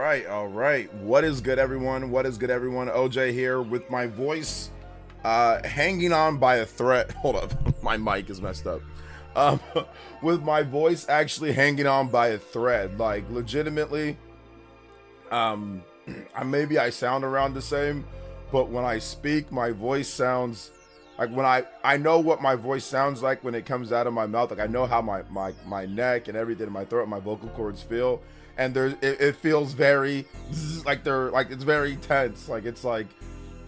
All right. What is good, everyone? What is good, everyone? OJ here with my voice hanging on by a thread. Hold up, my mic is messed up. Um, with my voice actually hanging on by a thread, like legitimately. Maybe I sound around the same, but when I speak, my voice sounds like when I know what my voice sounds like when it comes out of my mouth. Like I know how my neck and everything in my throat, my vocal cords feel. And it feels very like it's very tense, like it's like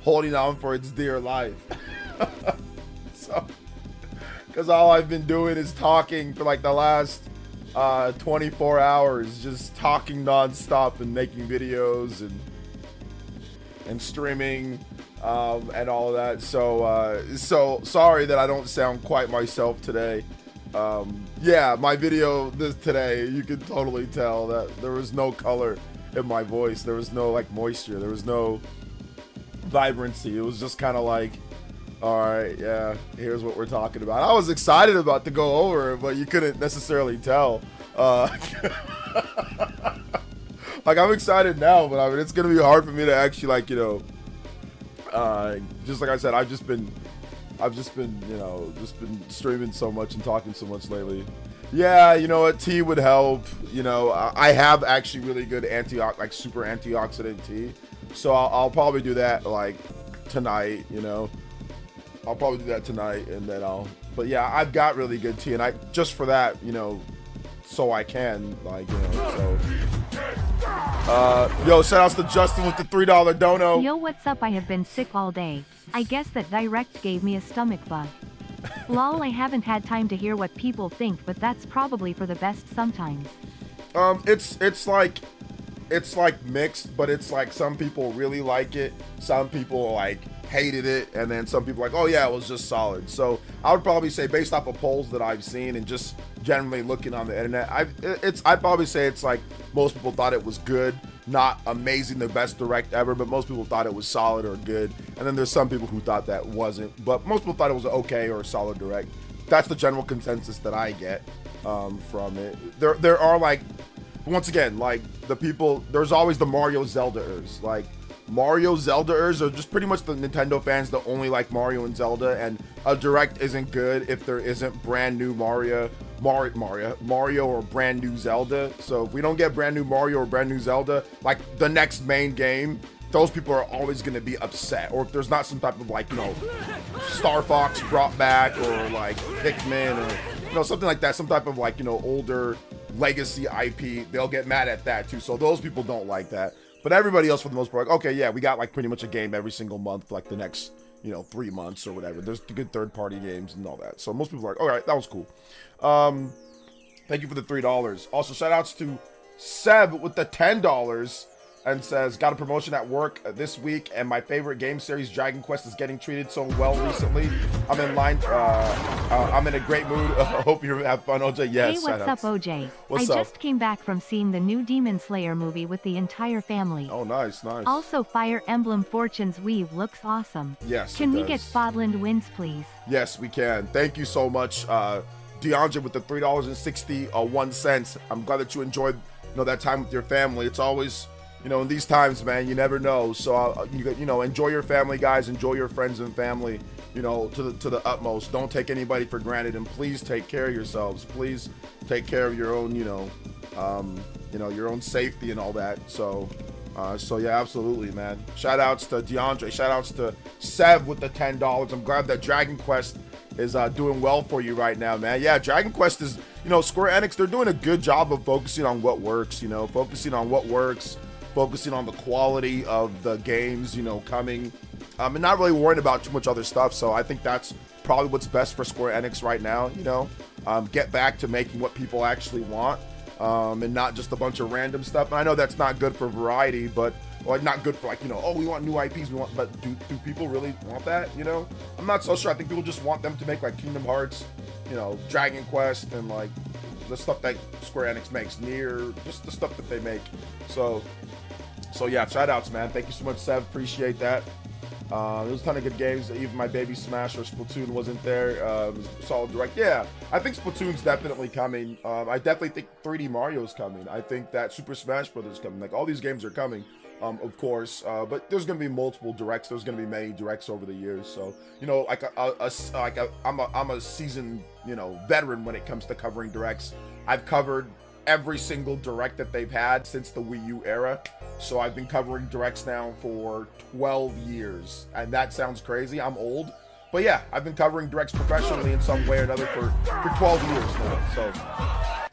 holding on for its dear life. So, because all I've been doing is talking for like the last 24 hours, just talking nonstop and making videos and streaming and all of that. So sorry that I don't sound quite myself today. Yeah, my video today, you can totally tell that there was no color in my voice. There was no like moisture. There was no vibrancy. It was just kind of like, all right, yeah, here's what we're talking about. I was excited about to go over it, but you couldn't necessarily tell. Like I'm excited now, but I mean, it's gonna be hard for me to actually like, just like I said, I've just been streaming so much and talking so much lately. Yeah, you know what, tea would help. I have actually really good super antioxidant tea. So I'll probably do that like tonight, I'll probably do that tonight and then but yeah, I've got really good tea and I just for that, so I can yo, shout outs to Justin with the $3 dono. Yo, what's up? I have been sick all day. I guess that direct gave me a stomach bug. Lol, I haven't had time to hear what people think, but that's probably for the best sometimes. It's like mixed, but it's like some people really like it, some people like hated it, and then some people like, oh yeah, it was just solid. So I would probably say, based off of polls that I've seen and just generally looking on the internet, I'd probably say it's like most people thought it was good, not amazing, the best direct ever, but most people thought it was solid or good. And then there's some people who thought that wasn't, but most people thought it was okay or a solid direct. That's the general consensus that I get from it. There are like, once again, like the people, there's always the Mario Zelda-ers. Like Mario Zelda-ers are just pretty much the Nintendo fans that only like Mario and Zelda, and a direct isn't good if there isn't brand new Mario or brand new Zelda. So if we don't get brand new Mario or brand new Zelda, like the next main game, those people are always going to be upset. Or if there's not some type of like, Star Fox brought back, or like Pikmin, or something like that, some type of like, older legacy IP, they'll get mad at that too. So those people don't like that. But everybody else, for the most part, like, okay, yeah, we got like pretty much a game every single month for like the next 3 months or whatever. There's good third-party games and all that. So most people are like, all right, that was cool. Thank you for the $3. Also, shout outs to Seb with the $10 and says, got a promotion at work this week, and my favorite game series, Dragon Quest, is getting treated so well recently. I'm in line. I'm in a great mood. Hope you have fun, OJ. Yes. Hey, what's up, OJ? What's up? Just came back from seeing the new Demon Slayer movie with the entire family. Oh, nice. Also, Fire Emblem Fortune's weave looks awesome. Yes. Can we get Fodland wins, please? Yes, we can. Thank you so much, DeAndre, with the $3.61. I'm glad that you enjoyed, that time with your family. It's always, in these times, man, you never know. So, enjoy your family, guys. Enjoy your friends and family, to the utmost. Don't take anybody for granted, and please take care of yourselves. Please take care of your own, your own safety and all that. So yeah, absolutely, man. Shout outs to DeAndre. Shout outs to Sev with the $10. I'm glad that Dragon Quest is doing well for you right now, man. Yeah, Dragon Quest is, Square Enix, they're doing a good job of focusing on what works, focusing on the quality of the games, coming, and not really worrying about too much other stuff. So I think that's probably what's best for Square Enix right now, get back to making what people actually want, and not just a bunch of random stuff. And I know that's not good for variety, but not good for like, oh, we want new IPs, but do people really want that? I'm not so sure. I think people just want them to make like Kingdom Hearts, Dragon Quest, and like the stuff that Square Enix makes, Nier, just the stuff that they make. So yeah, shout outs, man. Thank you so much, Seb. Appreciate that. There's a ton of good games. Even my baby Smash or Splatoon wasn't there. It was a solid direct. Yeah, I think Splatoon's definitely coming. I definitely think 3D Mario's coming. I think that Super Smash Brothers is coming. Like, all these games are coming, of course. But there's gonna be multiple directs. There's gonna be many directs over the years. So, you know, like I'm a seasoned, you know, veteran when it comes to covering directs. I've covered every single direct that they've had since the Wii U era. So I've been covering directs now for 12 years. And that sounds crazy. I'm old. But yeah, I've been covering directs professionally in some way or another for 12 years now. So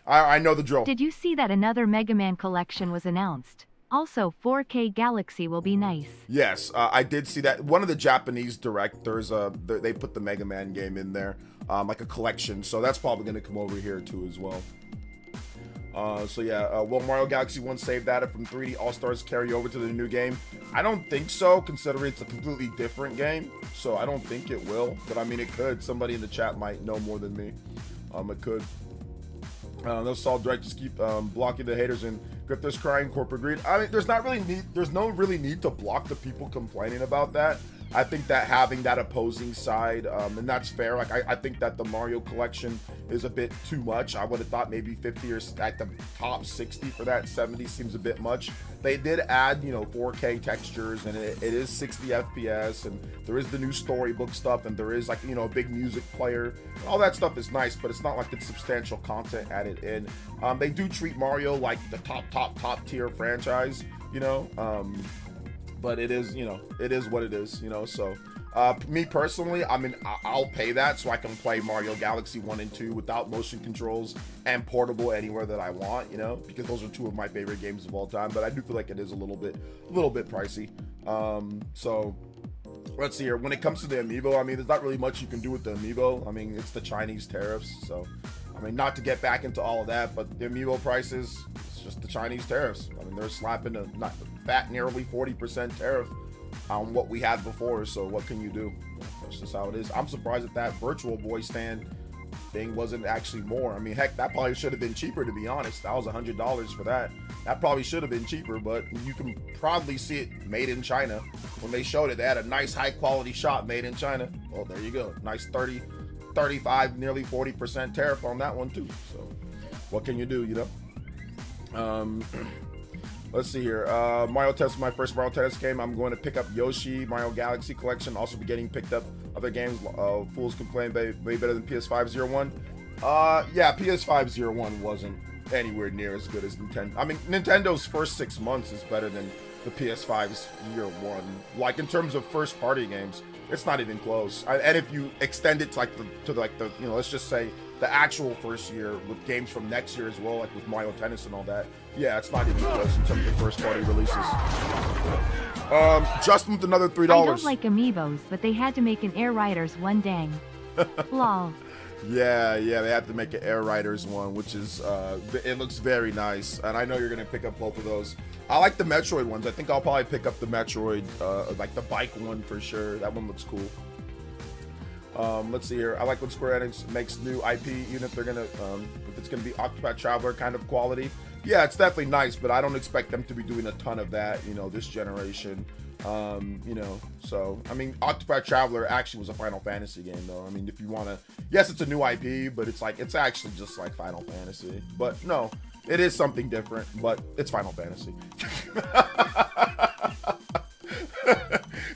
I know the drill. Did you see that another Mega Man collection was announced? Also, 4K Galaxy will be nice. Yes, I did see that. One of the Japanese directors, they put the Mega Man game in there, like a collection. So that's probably going to come over here too as well. So yeah, will Mario Galaxy 1 save data from 3D All-Stars carry over to the new game? I don't think so, considering it's a completely different game. So I don't think it will, but I mean, it could. Somebody in the chat might know more than me. It could. Those solid direct just keep blocking the haters and grifters crying corporate greed. I mean, there's no really need to block the people complaining about that. I think that having that opposing side, and that's fair. Like, I think that the Mario collection is a bit too much. I would have thought maybe 50 or at the top 60 for that. 70 seems a bit much. They did add, you know, 4K textures, and it is 60 FPS, and there is the new storybook stuff, and there is, like, you know, a big music player. All that stuff is nice, but it's not like it's substantial content added in. They do treat Mario like the top tier franchise, you know. But it is, you know, it is what it is, you know. So me personally, I mean, I'll pay that so I can play Mario Galaxy 1 and 2 without motion controls and portable anywhere that I want, you know, because those are two of my favorite games of all time. But I do feel like it is a little bit pricey. So let's see here. When it comes to the amiibo, I mean, there's not really much you can do with the amiibo. I mean, it's the Chinese tariffs. So, I mean, not to get back into all of that, but the amiibo prices, it's just the Chinese tariffs. I mean, they're slapping a fat nearly 40% tariff on what we had before. So what can you do? That's just how it is. I'm surprised that Virtual Boy stand thing wasn't actually more. I mean, heck, that probably should have been cheaper, to be honest. That was $100 for that. That probably should have been cheaper, but you can probably see it made in China. When they showed it, they had a nice high quality shot made in China. Well, there you go. Nice 30, 35, nearly 40% tariff on that one too. So what can you do, you know? Let's see here. Mario Tennis, my first Mario Tennis game. I'm going to pick up Yoshi, Mario Galaxy Collection. Also be getting picked up other games. Fools complain way better than PS5 01. Yeah, PS5 01 wasn't anywhere near as good as Nintendo. I mean, Nintendo's first 6 months is better than the PS5's year one. Like, in terms of first party games, it's not even close. And if you extend it to the you know, let's just say the actual first year with games from next year as well, like with Mario Tennis and all that, yeah, it's not even close in terms of first party releases. Justin with another $3. I don't like amiibos, but they had to make an Air Riders one, dang. Lol. Yeah, they had to make an Air Riders one, which is, it looks very nice, and I know you're gonna pick up both of those. I like the Metroid ones. I think I'll probably pick up the Metroid, like the bike one for sure. That one looks cool. Let's see here. I like when Square Enix makes new IP, even if they're gonna, if it's gonna be Octopath Traveler kind of quality. Yeah, it's definitely nice, but I don't expect them to be doing a ton of that, you know, this generation. You know, so I mean, Octopath Traveler actually was a Final Fantasy game, though. I mean, if you want to, yes, it's a new IP, but it's like, it's actually just like Final Fantasy. But no, it is something different, but it's Final Fantasy.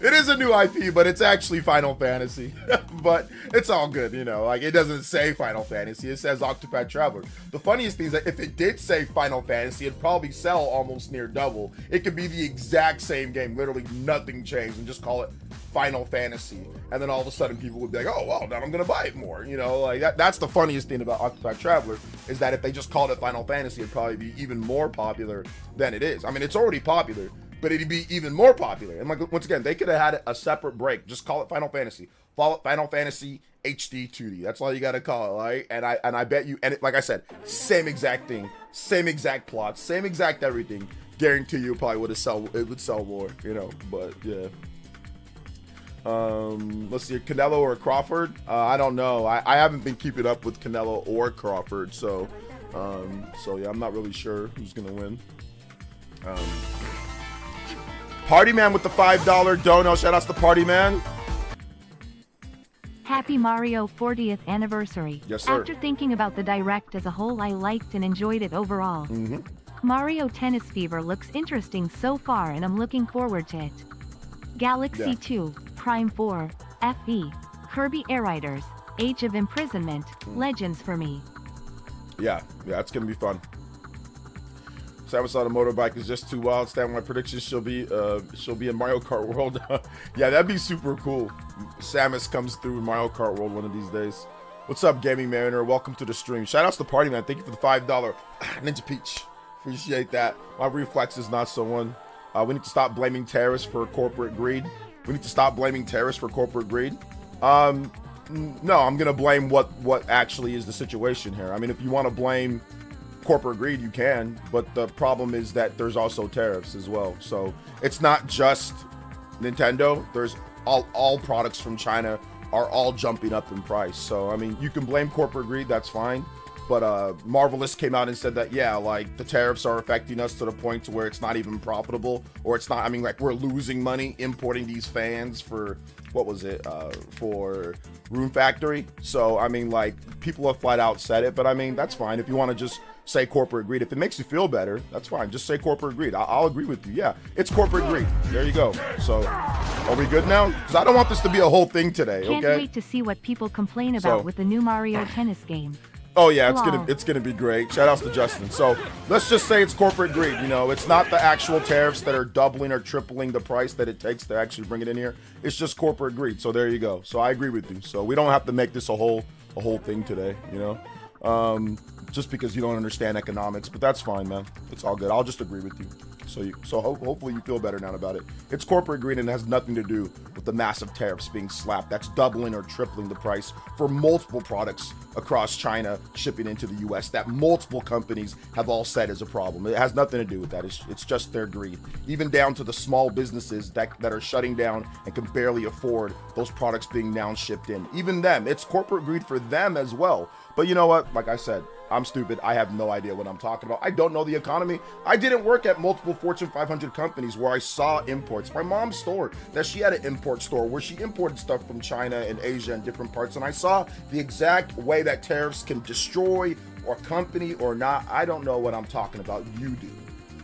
It is a new IP, but it's actually Final Fantasy. But it's all good, you know, like, it doesn't say Final Fantasy, it says Octopath Traveler. The funniest thing is that if it did say Final Fantasy, it'd probably sell almost near double. It could be the exact same game, literally nothing changed, and just call it Final Fantasy. And then all of a sudden people would be like, oh, well, now I'm gonna buy it more, you know, like that's the funniest thing about Octopath Traveler, is that if they just called it Final Fantasy, it'd probably be even more popular than it is. I mean, it's already popular, but it'd be even more popular. And like, once again, they could have had a separate break. Just call it Final Fantasy. Follow it Final Fantasy HD 2D. That's all you gotta call it, right? And I bet you, and like I said, same exact thing, same exact plot, same exact everything. Guarantee you probably would sell more, you know. But yeah. Let's see, Canelo or Crawford? I don't know. I haven't been keeping up with Canelo or Crawford, so yeah, I'm not really sure who's gonna win. Party Man with the $5 dono. Shout outs to Party Man. Happy Mario 40th anniversary. Yes, sir. After thinking about the Direct as a whole, I liked and enjoyed it overall. Mario Tennis Fever looks interesting so far and I'm looking forward to it. Galaxy 2, Prime 4, FE, Kirby Air Riders, Age of Imprisonment, Legends for me. Yeah, it's gonna be fun. Samus on a motorbike is just too wild. Stand my predictions. She'll be in Mario Kart World. Yeah, that'd be super cool. Samus comes through in Mario Kart World one of these days. What's up, Gaming Mariner? Welcome to the stream. Shout outs to Party Man. Thank you for the $5 Ninja Peach. Appreciate that. My reflex is not so one. We need to stop blaming terrorists for corporate greed. We need to stop blaming terrorists for corporate greed. No, I'm gonna blame what actually is the situation here. I mean, if you want to blame corporate greed, you can, but the problem is that there's also tariffs as well. So it's not just Nintendo. There's all products from China are all jumping up in price. So I mean, you can blame corporate greed, that's fine. But Marvelous came out and said that, yeah, like the tariffs are affecting us to the point to where it's not even profitable, or it's not, I mean, like we're losing money importing these fans for, what was it, for Rune Factory. So, I mean, like people have flat out said it, but I mean, that's fine. If you want to just say corporate greed, if it makes you feel better, that's fine. Just say corporate greed. I'll agree with you. Yeah, it's corporate greed. There you go. So, are we good now? Because I don't want this to be a whole thing today, okay? Can't wait to see what people complain about with the new Mario Tennis game. Oh yeah, it's gonna be great. Shout outs to Justin. So let's just say it's corporate greed. You know, it's not the actual tariffs that are doubling or tripling the price that it takes to actually bring it in here. It's just corporate greed. So there you go. So I agree with you. So we don't have to make this a whole thing today. You know, just because you don't understand economics, but that's fine, man. It's all good. I'll just agree with you. So hopefully you feel better now about it. It's corporate greed and it has nothing to do with the massive tariffs being slapped. That's doubling or tripling the price for multiple products across China shipping into the US that multiple companies have all said is a problem. It has nothing to do with that. It's just their greed. Even down to the small businesses that are shutting down and can barely afford those products being now shipped in. Even them, it's corporate greed for them as well. But you know what? Like I said, I'm stupid. I have no idea what I'm talking about. I don't know the economy. I didn't work at multiple Fortune 500 companies where I saw imports. My mom's store, that she had an import store where she imported stuff from China and Asia and different parts. And I saw the exact way that tariffs can destroy a company or not. I don't know what I'm talking about. You do.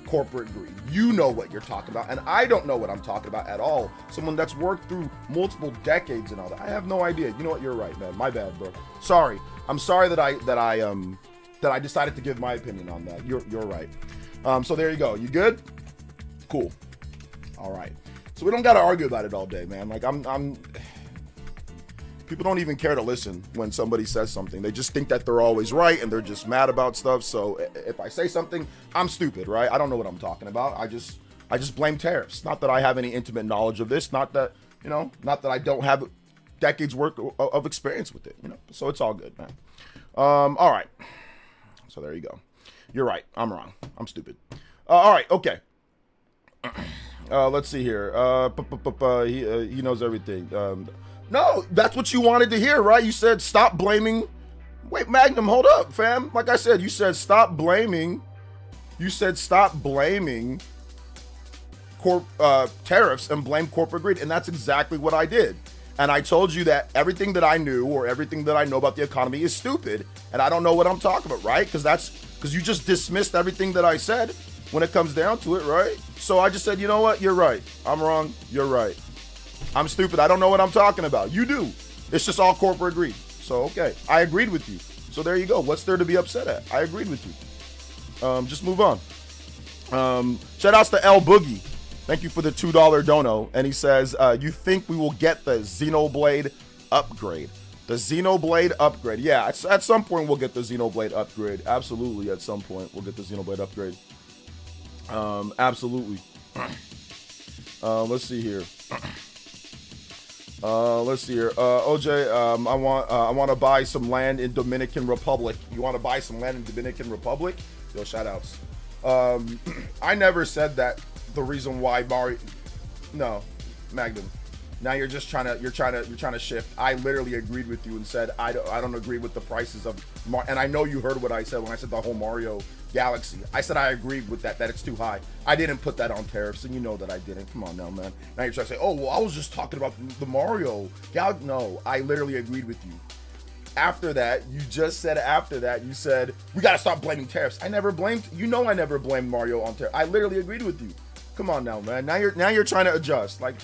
Corporate greed. You know what you're talking about. And I don't know what I'm talking about at all. Someone that's worked through multiple decades and all that. I have no idea. You know what? You're right, man. My bad, bro. Sorry. I'm sorry that I decided to give my opinion on that. You're right. So there you go. You good? Cool. All right. So we don't got to argue about it all day, man. Like people don't even care to listen when somebody says something. They just think that they're always right and they're just mad about stuff. So if I say something, I'm stupid, right? I don't know what I'm talking about. I just blame tariffs. Not that I have any intimate knowledge of this. Not that I don't have decades worth of experience with it, you know? So it's all good, man. All right. So there you go. You're right. I'm wrong. I'm stupid. All right. Okay. Let's see here. He knows everything. No, that's what you wanted to hear, right? You said stop blaming. Wait, Magnum, hold up, fam. Like I said, you said stop blaming. You said stop blaming tariffs and blame corporate greed, and that's exactly what I did. And I told you that everything that I knew or everything that I know about the economy is stupid, and I don't know what I'm talking about, right? Because you just dismissed everything that I said when it comes down to it, right? So I just said, you know what? You're right. I'm wrong. You're right. I'm stupid. I don't know what I'm talking about. You do. It's just all corporate greed. So, okay. I agreed with you. So there you go. What's there to be upset at? I agreed with you. Just move on. Shout outs to L Boogie. Thank you for the $2 dono. And he says, you think we will get the Xenoblade upgrade? The Xenoblade upgrade. Yeah, at some point we'll get the Xenoblade upgrade. Absolutely, at some point we'll get the Xenoblade upgrade. Absolutely. Let's see here. OJ, I want to buy some land in Dominican Republic. You want to buy some land in Dominican Republic? Yo, shout outs. I never said that. The reason why no, Magnum. Now you're trying to shift. I literally agreed with you and said I don't agree with the prices of and I know you heard what I said when I said the whole Mario Galaxy. I said I agreed with that it's too high. I didn't put that on tariffs, and you know that I didn't. Come on now, man. Now you're trying to say, oh, well, I was just talking about the Mario. No, I literally agreed with you. After that, you said, we got to stop blaming tariffs. I never blamed, I never blamed Mario on tariffs. I literally agreed with you. Come on now, man. Now you're trying to adjust. Like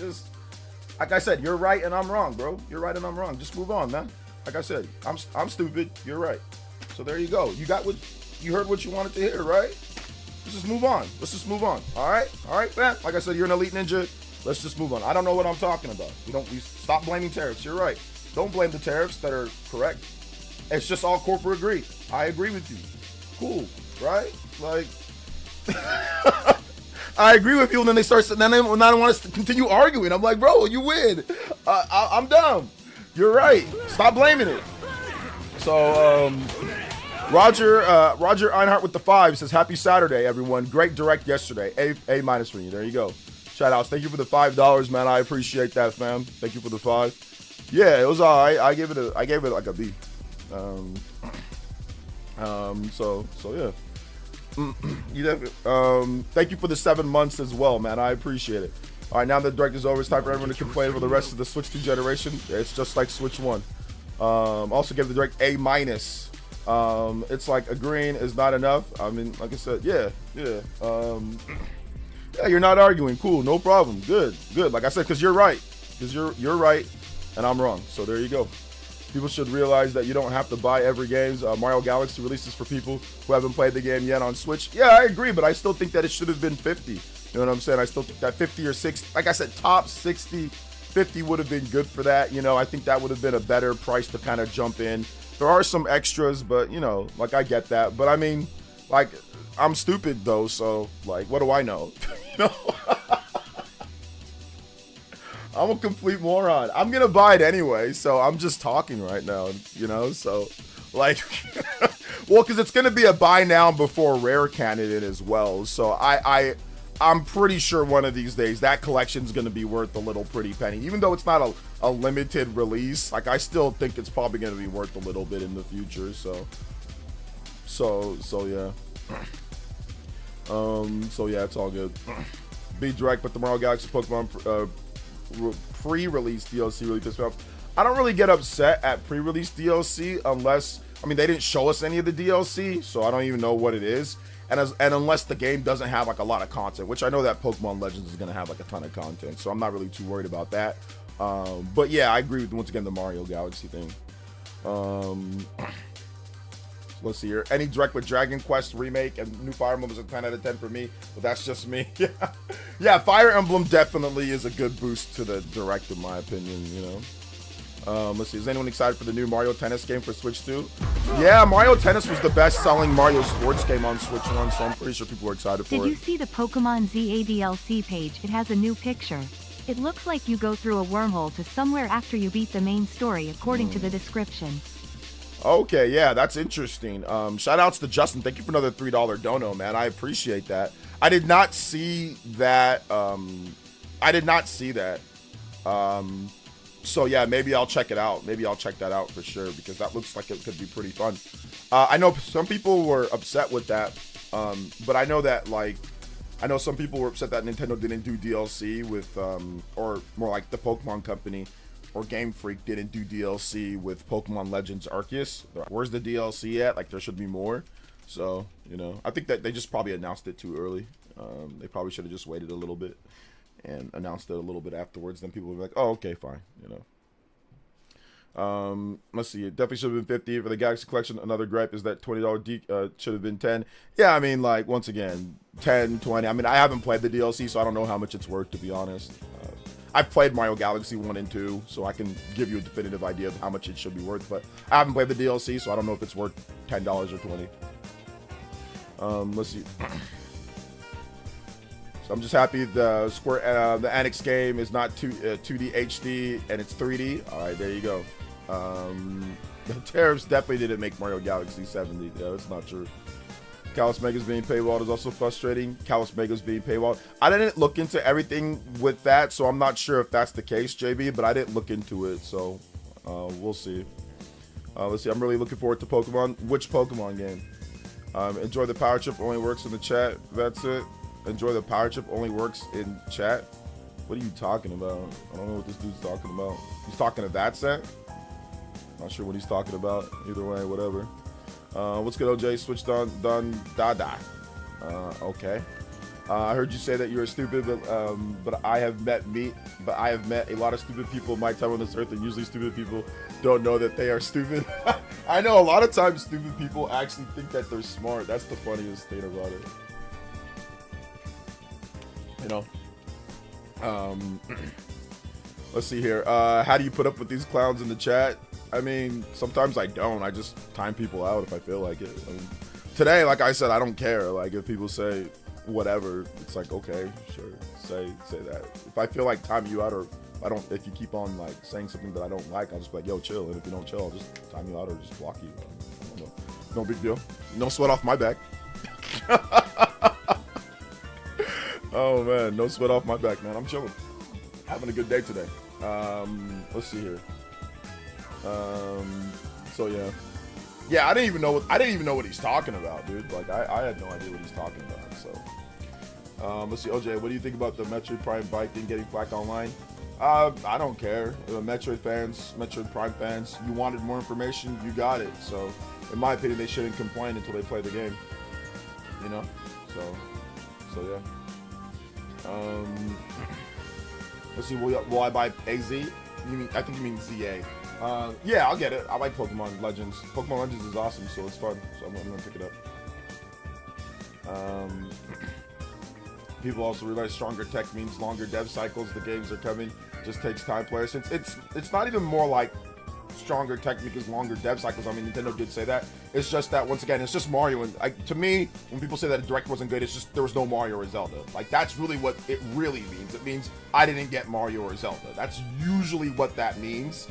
I said, you're right and I'm wrong, bro. You're right and I'm wrong. Just move on, man. Like I said, I'm stupid. You're right. So there you go. You heard what you wanted to hear, right? Let's just move on. All right, man. Like I said, you're an elite ninja. Let's just move on. I don't know what I'm talking about. We stop blaming tariffs. You're right. Don't blame the tariffs that are correct. It's just all corporate agreed. I agree with you. Cool, right? Like, I agree with you, and then they want us to continue arguing. I'm like, bro, you win. I'm dumb. You're right. Stop blaming it. So, Roger Einhart with the 5 says, happy Saturday, everyone. Great direct yesterday. A minus for you. There you go. Shout outs. Thank you for the $5, man. I appreciate that, fam. Thank you for the 5. Yeah, it was all right. I gave it like a B. So yeah. Thank you for the 7 months as well, man. I appreciate it. All right, now the direct is over. It's time for everyone to complain for the rest of the Switch 2 generation. It's just like Switch 1. Also give the direct A minus. It's like agreeing is not enough. I mean, like I said, yeah. Yeah, you're not arguing. Cool, no problem. Good. Like I said, because you're right. Because you're right and I'm wrong. So there you go. People should realize that you don't have to buy every game. Mario Galaxy releases for people who haven't played the game yet on Switch. Yeah, I agree, but I still think that it should have been 50. You know what I'm saying? I still think that 50 or 60, like I said, top 60, 50 would have been good for that. You know, I think that would have been a better price to kind of jump in. There are some extras, but, you know, like I get that. But I mean, like, I'm stupid though, so like, what do I know? You know? I'm a complete moron. I'm gonna buy it anyway, so I'm just talking right now, you know? So, like, well, because it's gonna be a buy now before rare candidate as well. So I'm pretty sure one of these days that collection's gonna be worth a little pretty penny. Even though it's not a limited release, like I still think it's probably gonna be worth a little bit in the future. So yeah. So yeah, it's all good. Be direct, but the Mario Galaxy Pokemon pre-release DLC really pissed me off. I don't really get upset at pre-release DLC unless, I mean, they didn't show us any of the DLC, so I don't even know what it is. And unless the game doesn't have like a lot of content, which I know that Pokemon Legends is gonna have like a ton of content, so I'm not really too worried about that. But yeah, I agree with, once again, the Mario Galaxy thing. Let's see here. Any direct with Dragon Quest remake and new Fire Emblem is a 10 out of 10 for me, but that's just me. Yeah, Fire Emblem definitely is a good boost to the direct, in my opinion, you know. Let's see. Is anyone excited for the new Mario Tennis game for Switch 2? Yeah, Mario Tennis was the best-selling Mario sports game on Switch 1, so I'm pretty sure people are excited for it. Did you see the Pokemon ZA DLC page? It has a new picture. It looks like you go through a wormhole to somewhere after you beat the main story, according to the description. Okay, yeah, that's interesting. Shout outs to Justin. Thank you for another $3 dono, man. I appreciate that. I did not see that. So yeah, maybe I'll check it out. Maybe I'll check that out for sure, because that looks like it could be pretty fun. I know some people were upset with that, but I know that, like, I know some people were upset that Nintendo didn't do DLC with, or more like the Pokemon Company or Game Freak didn't do DLC with Pokemon Legends Arceus. Where's the DLC at? Like, there should be more. So, you know, I think that they just probably announced it too early. They probably should have just waited a little bit and announced it a little bit afterwards. Then people would be like, oh, okay, fine, you know. Let's see. It definitely should have been 50 for the Galaxy Collection. Another gripe is that $20 should have been 10. Yeah, I mean, like, once again, 10, 20. I mean, I haven't played the DLC, so I don't know how much it's worth, to be honest. I've played Mario Galaxy 1 and 2, so I can give you a definitive idea of how much it should be worth, but I haven't played the DLC, so I don't know if it's worth $10 or 20. Let's see. So I'm just happy the Annex game is not 2D HD and it's 3D. All right, there you go. The tariffs definitely didn't make Mario Galaxy 70. Yeah, that's not true. Kalos Mega's being paywalled is also frustrating. Kalos Mega's being paywalled. I didn't look into everything with that, so I'm not sure if that's the case, JB, but I didn't look into it, so we'll see. Let's see. I'm really looking forward to Pokemon. Which Pokemon game? Enjoy the power trip only works in the chat. That's it. Enjoy the power trip only works in chat. What are you talking about? I don't know what this dude's talking about. He's talking to that set. Not sure what he's talking about. Either way, whatever. What's good, OJ? Switched on, done, da. Okay. I heard you say that you're stupid, but I have met a lot of stupid people in my time on this earth, and usually stupid people don't know that they are stupid. I know a lot of times stupid people actually think that they're smart. That's the funniest thing about it. You know. Let's see here. How do you put up with these clowns in the chat? I mean, sometimes I don't. I just time people out if I feel like it. I mean, today, like I said, I don't care. Like if people say whatever, it's like, okay, sure, say that. If I feel like time you out, or if you keep on like saying something that I don't like, I'll just be like, yo, chill. And if you don't chill, I'll just time you out or just block you. I don't know. No big deal. No sweat off my back. Oh man, no sweat off my back, man. I'm chilling. Having a good day today. Let's see here. So yeah, I didn't even know what he's talking about, dude. Like I had no idea what he's talking about. So let's see, OJ, what do you think about the Metroid Prime bike thing getting flack online? I don't care. Metroid fans, Metroid Prime fans, you wanted more information, you got it. So in my opinion, they shouldn't complain until they play the game. You know? So yeah. Let's see, will I buy AZ? I think you mean ZA. Yeah, I'll get it. I like Pokemon Legends. Pokemon Legends is awesome, so it's fun. So I'm gonna pick it up. People also realize stronger tech means longer dev cycles. The games are coming. Just takes time. Players. It's not even more like stronger tech because longer dev cycles. I mean, Nintendo did say that. It's just that once again, it's just Mario. And to me, when people say that a Direct wasn't good, it's just there was no Mario or Zelda. Like that's really what it really means. It means I didn't get Mario or Zelda. That's usually what that means.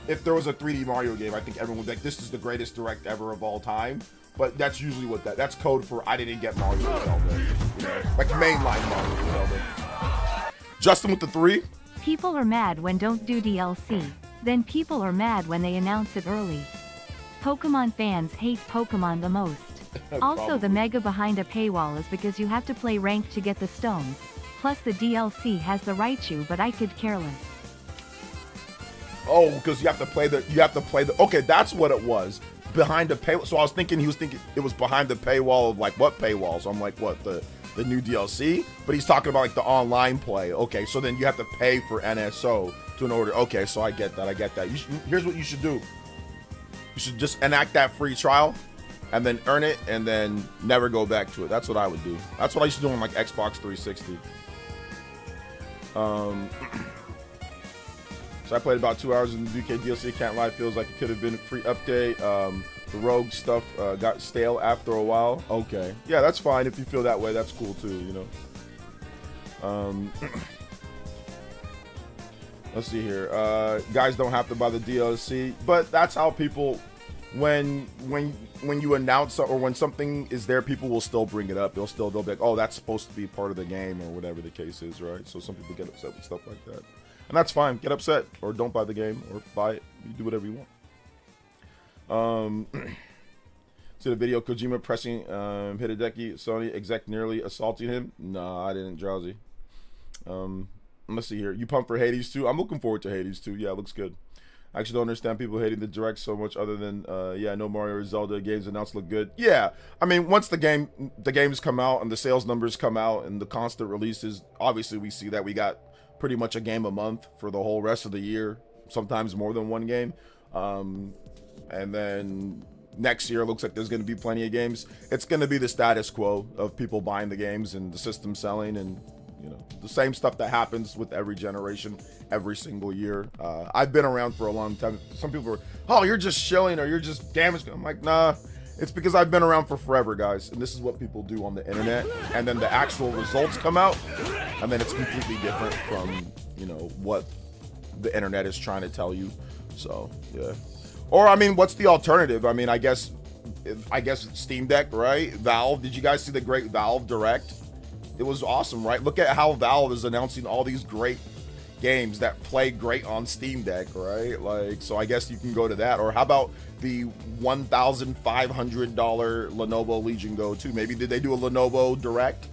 If there was a 3D Mario game, I think everyone would be like, this is the greatest Direct ever of all time. But that's usually what that's code for I didn't get Mario or Zelda. You know, like mainline Mario or Zelda. Justin with the 3. People are mad when don't do DLC. Then people are mad when they announce it early. Pokemon fans hate Pokemon the most. Also the mega behind a paywall is because you have to play ranked to get the stones. Plus the DLC has the Raichu, but I could care less. Oh, because you have to play the okay, that's what it was. Behind the paywall. So I was thinking he was thinking it was behind the paywall of like what paywall? So I'm like, what, the new DLC? But he's talking about like the online play. Okay, so then you have to pay for NSO to an order. Okay, so I get that. Here's what you should do. You should just enact that free trial and then earn it and then never go back to it. That's what I would do. That's what I used to do on like Xbox 360. So I played about 2 hours in the DK DLC. Can't lie, feels like it could have been a free update. The rogue stuff got stale after a while. Okay, yeah, that's fine if you feel that way. That's cool too, you know. Let's see here. Guys don't have to buy the DLC, but that's how people, when you announce or when something is there, people will still bring it up. They'll be like, oh, that's supposed to be part of the game or whatever the case is, right? So some people get upset with stuff like that. And that's fine. Get upset or don't buy the game or buy it. You do whatever you want. See the video Kojima pressing Hideki Sony exec nearly assaulting him? Nah, I didn't, Drowsy. Let's see here. You pumped for Hades 2? I'm looking forward to Hades 2. Yeah, it looks good. I actually don't understand people hating the Direct so much other than yeah, no Mario or Zelda games announced look good. Yeah, I mean, once the games come out and the sales numbers come out and the constant releases, obviously we see that we got pretty much a game a month for the whole rest of the year, sometimes more than one game. And then next year looks like there's going to be plenty of games. It's going to be the status quo of people buying the games and the system selling, and you know, the same stuff that happens with every generation every single year. I've been around for a long time. Some people are, oh, you're just shilling or you're just damaged. I'm like, nah, it's because I've been around for forever, guys, and this is what people do on the internet, and then the actual results come out and then it's completely different from, you know, what the internet is trying to tell you. So yeah. Or I mean, what's the alternative? I mean, I guess Steam Deck, right? Valve, did you guys see the great Valve Direct? It was awesome, right? Look at how Valve is announcing all these great games that play great on Steam Deck, right? Like, so I guess you can go to that. Or how about the $1,500 Lenovo Legion Go 2? Maybe did they do a Lenovo Direct?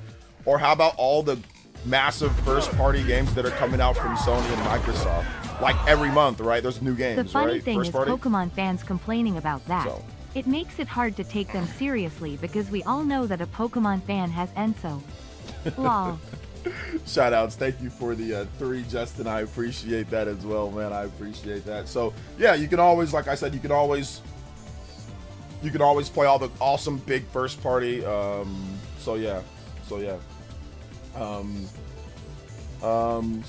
Or how about all the massive first-party games that are coming out from Sony and Microsoft? Like every month, right? There's new games, right? The funny thing first is party? Pokemon fans complaining about that. So. It makes it hard to take them seriously because we all know that a Pokemon fan has Enso. Lol. Shout outs. Thank you for the 3, Justin. I appreciate that as well, man. I appreciate that. So yeah, you can always, like I said, you can always play all the awesome big first party. So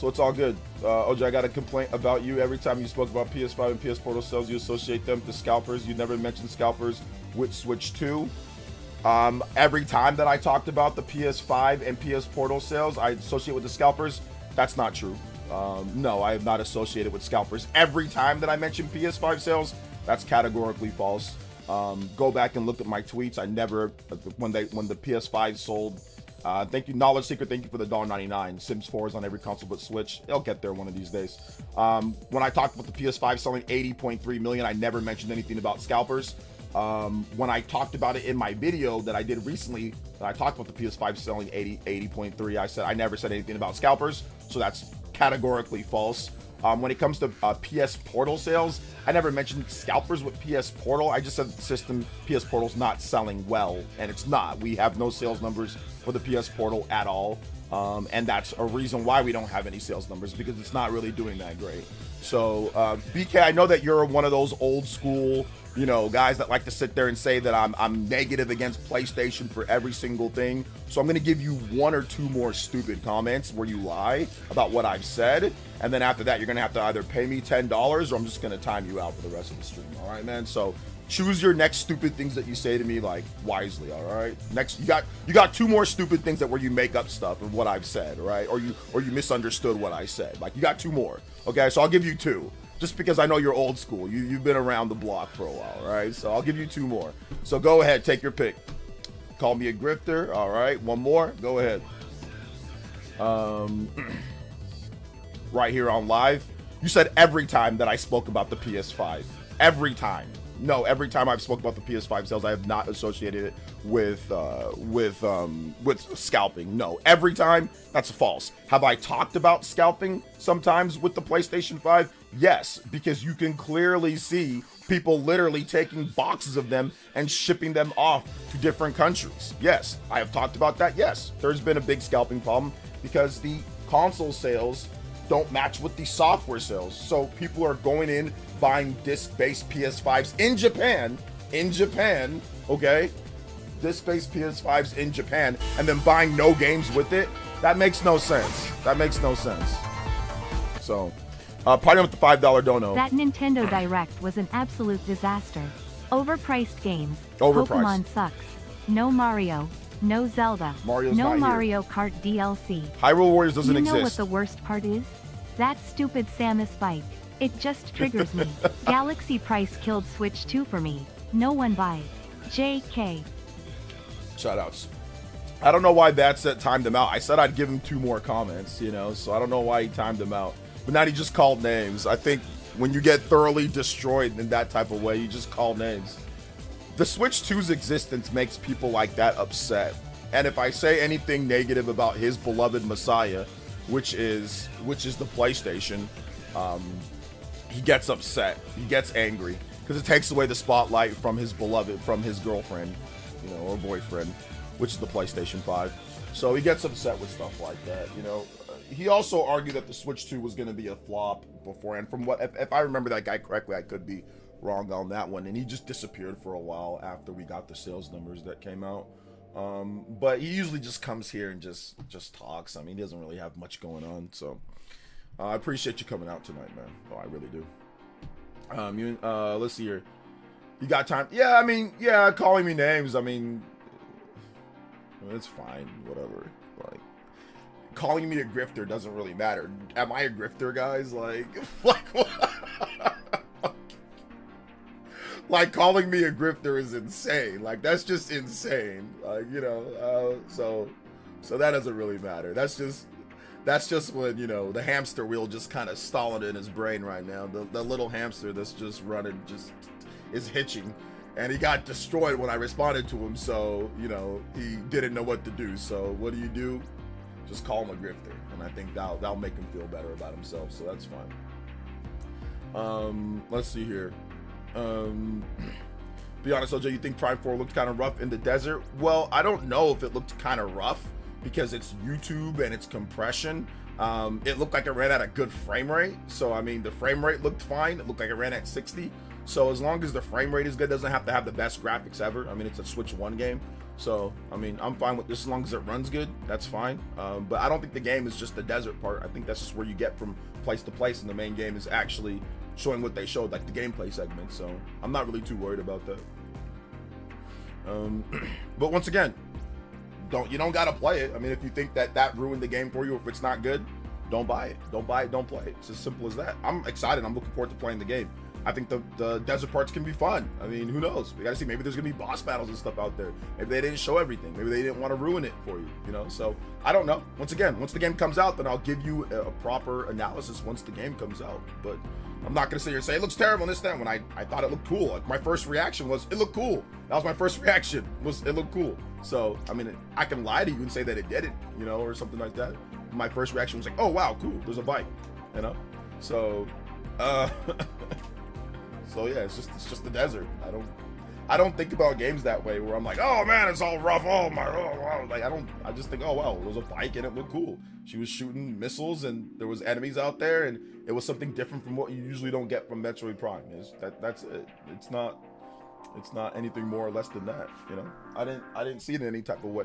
it's all good. OJ, I got a complaint about you. Every time you spoke about PS5 and PS Portal sales, you associate them to scalpers. You never mentioned scalpers with Switch 2. Every time that I talked about the PS5 and PS Portal sales, I associate with the scalpers. That's not true. No, I have not associated with scalpers. Every time that I mention PS5 sales, that's categorically false. Go back and look at my tweets. I never, when the PS5 sold. Thank you, Knowledge Secret. Thank you for the $1.99. Sims 4 is on every console but Switch. It'll get there one of these days. When I talked about the PS5 selling 80.3 million, I never mentioned anything about scalpers. When I talked about it in my video that I did recently, that I talked about the PS5 selling 80.3, I never said anything about scalpers, so that's categorically false. When it comes to PS Portal sales, I never mentioned scalpers with PS Portal. I just said the system PS Portal's not selling well, and it's not. We have no sales numbers for the PS Portal at all, and that's a reason why we don't have any sales numbers, because it's not really doing that great. So BK, I know that you're one of those old school, guys that like to sit there and say that I'm negative against PlayStation for every single thing. So I'm going to give you 1 or 2 more stupid comments where you lie about what I've said. And then after that, you're going to have to either pay me $10 or I'm just going to time you out for the rest of the stream. All right, man? So choose your next stupid things that you say to me, like, wisely. All right. Next, you got 2 more stupid things that where you make up stuff of what I've said, right? Or you misunderstood what I said. Like, you got 2 more. Okay. So I'll give you 2. Just because I know you're old school. You've been around the block for a while, right? So I'll give you 2 more. So go ahead, take your pick. Call me a grifter. All right, 1 more. Go ahead. Right here on live. You said every time that I spoke about the PS5. Every time. No, every time I've spoke about the PS5 sales, I have not associated it with scalping. No, every time. That's false. Have I talked about scalping sometimes with the PlayStation 5? Yes, because you can clearly see people literally taking boxes of them and shipping them off to different countries. Yes, I have talked about that. Yes, there's been a big scalping problem because the console sales don't match with the software sales. So people are going in buying disc-based PS5s in Japan, okay? Disc-based PS5s in Japan, and then buying no games with it. That makes no sense. So, party with the $5 dono. That Nintendo Direct was an absolute disaster. Overpriced games. Overpriced. Pokemon sucks. No Mario. No Zelda. Mario's no not Mario Kart DLC. Hyrule Warriors doesn't You know exist. what the worst part is? That stupid Samus bike. It just triggers me. Galaxy price killed Switch 2 for me. No one buys. JK. Shoutouts. I don't know why that timed him out. I said I'd give him 2 more comments, so I don't know why he timed him out. But now he just called names. I think when you get thoroughly destroyed in that type of way, you just call names. The Switch 2's existence makes people like that upset. And if I say anything negative about his beloved Messiah, which is the PlayStation, he gets upset. He gets angry because it takes away the spotlight from his beloved, from his girlfriend, or boyfriend, which is the PlayStation 5. So he gets upset with stuff like that, He also argued that the Switch 2 was going to be a flop beforehand. From what, if I remember that guy correctly, I could be wrong on that one. And he just disappeared for a while after we got the sales numbers that came out. But he usually just comes here and just talks. I mean, he doesn't really have much going on. So I appreciate you coming out tonight, man. Oh, I really do. Let's see here. You got time? Yeah, I mean, yeah, calling me names. I mean, it's fine. Whatever. Like, calling me a grifter doesn't really matter. Am I a grifter, guys? Like like calling me a grifter is insane. Like, that's just insane. Like, so that doesn't really matter. That's That's just when, you know, the hamster wheel just kind of stalling in his brain right now. The little hamster that's just running just is hitching. And he got destroyed when I responded to him, so, you know, he didn't know what to do. So what do? Just call him a grifter. And I think that'll make him feel better about himself, so that's fine. Let's see here. Be honest, OJ, you think Prime 4 looked kind of rough in the desert? Well, I don't know if it looked kind of rough because it's YouTube and it's compression. It looked like it ran at a good frame rate. So, I mean, the frame rate looked fine. It looked like it ran at 60. So as long as the frame rate is good, it doesn't have to have the best graphics ever. I mean, it's a Switch 1 game. So, I mean, I'm fine with this as long as it runs good. That's fine. But I don't think the game is just the desert part. I think that's just where you get from place to place, and the main game is actually showing what they showed, like the gameplay segment. So I'm not really too worried about that. But once again, you don't gotta play it. I mean, if you think that ruined the game for you, if it's not good, don't buy it. Don't buy it, don't play it. It's as simple as that. I'm excited. I'm looking forward to playing the game. I think the desert parts can be fun. I mean, who knows? We gotta see. Maybe there's gonna be boss battles and stuff out there. Maybe they didn't show everything. Maybe they didn't want to ruin it for you, you know? So I don't know. Once again, once the game comes out, then I'll give you a proper analysis once the game comes out. But I'm not gonna sit here and say it looks terrible and this, that, when I thought it looked cool. Like, my first reaction was, it looked cool. That was my first reaction, was it looked cool. So, I mean, I can lie to you and say that it didn't, you know, or something like that. My first reaction was like, oh wow, cool, there's a bike, you know? So, so yeah, it's just the desert. I don't think about games that way where I'm like, oh man, it's all rough. Oh my, oh, like I just think, oh well, it was a bike and it looked cool. She was shooting missiles and there was enemies out there and it was something different from what you usually don't get from Metroid Prime. That's it. It's not anything more or less than that, you know. I didn't see it in any type of way.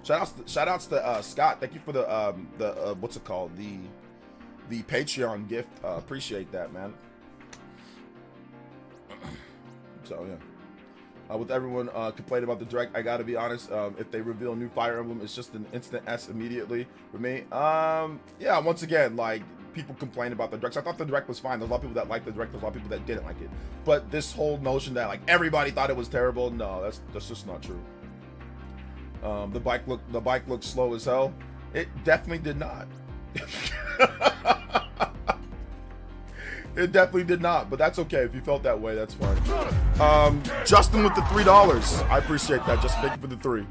Shout outs to Scott. Thank you for the what's it called, the Patreon gift. Appreciate that, man. So yeah, with everyone complaining about the direct, I gotta be honest. If they reveal a new Fire Emblem, it's just an instant S immediately for me. Yeah, once again, like, people complain about the direct. I thought the direct was fine. There's a lot of people that liked the direct. There's a lot of people that didn't like it. But this whole notion that like everybody thought it was terrible, no, that's just not true. The bike looked slow as hell. It definitely did not. It definitely did not, but that's okay. If you felt that way, that's fine. Justin with the $3. I appreciate that. Just thank you for the 3.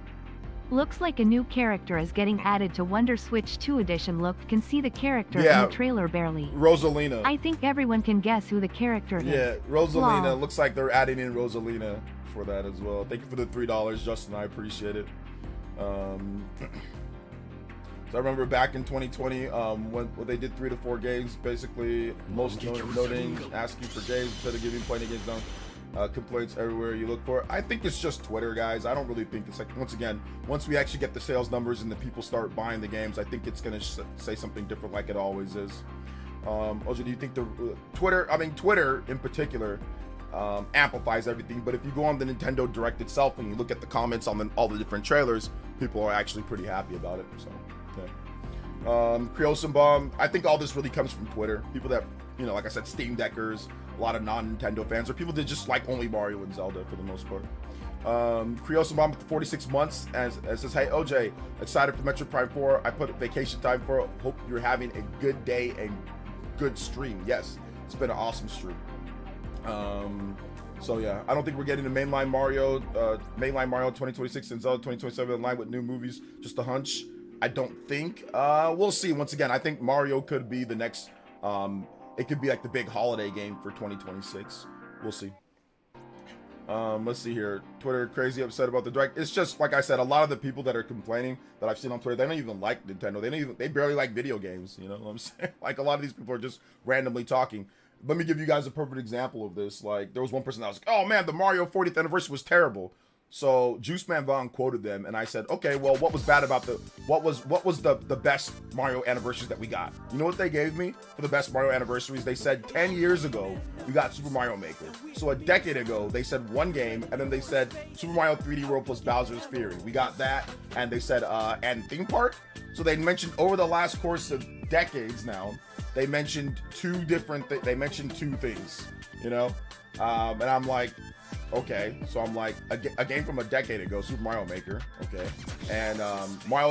Looks like a new character is getting added to Wonder Switch 2 edition. Look, can see the character in the trailer barely. Rosalina. I think everyone can guess who the character is. Yeah, Rosalina. Wow. Looks like they're adding in Rosalina for that as well. Thank you for the $3, Justin. I appreciate it. So I remember back in 2020, when they did 3 to 4 games, basically most noting, asking for games instead of giving plenty of games down. Complaints everywhere you look for it. I think it's just Twitter, guys. I don't really think it's like, once again, once we actually get the sales numbers and the people start buying the games, I think it's gonna say something different like it always is. OJ, do you think the Twitter in particular, amplifies everything, but if you go on the Nintendo Direct itself and you look at the comments on all the different trailers, people are actually pretty happy about it. So yeah. Creosenbaum, I think all this really comes from Twitter. People that, you know, like I said, Steam Deckers, a lot of non-Nintendo fans, or people that just like only Mario and Zelda for the most part. Creosenbaum with 46 months and says, hey OJ, excited for Metroid Prime 4. I put vacation time for it. Hope you're having a good day and good stream. Yes, it's been an awesome stream. So yeah, I don't think we're getting the mainline Mario 2026 and Zelda 2027 in line with new movies. Just a hunch. I don't think. We'll see. Once again, I think Mario could be the next. It could be like the big holiday game for 2026. We'll see. Let's see here. Twitter crazy upset about the direct. It's just like I said, a lot of the people that are complaining that I've seen on Twitter, they don't even like Nintendo. They barely like video games. You know what I'm saying? Like, a lot of these people are just randomly talking. Let me give you guys a perfect example of this. Like, there was one person that was like, oh man, the Mario 40th anniversary was terrible. So Juice Man Vaughn quoted them, and I said, okay, well, what was bad about what was the best Mario anniversaries that we got? You know what they gave me for the best Mario anniversaries? They said 10 years ago, we got Super Mario Maker. So a decade ago, they said one game, and then they said Super Mario 3D World plus Bowser's Fury. We got that, and they said, and Theme Park. So they mentioned over the last course of decades now, they mentioned two things, you know? And I'm like, Okay, so I'm like, a game from a decade ago, Super Mario Maker. Okay, and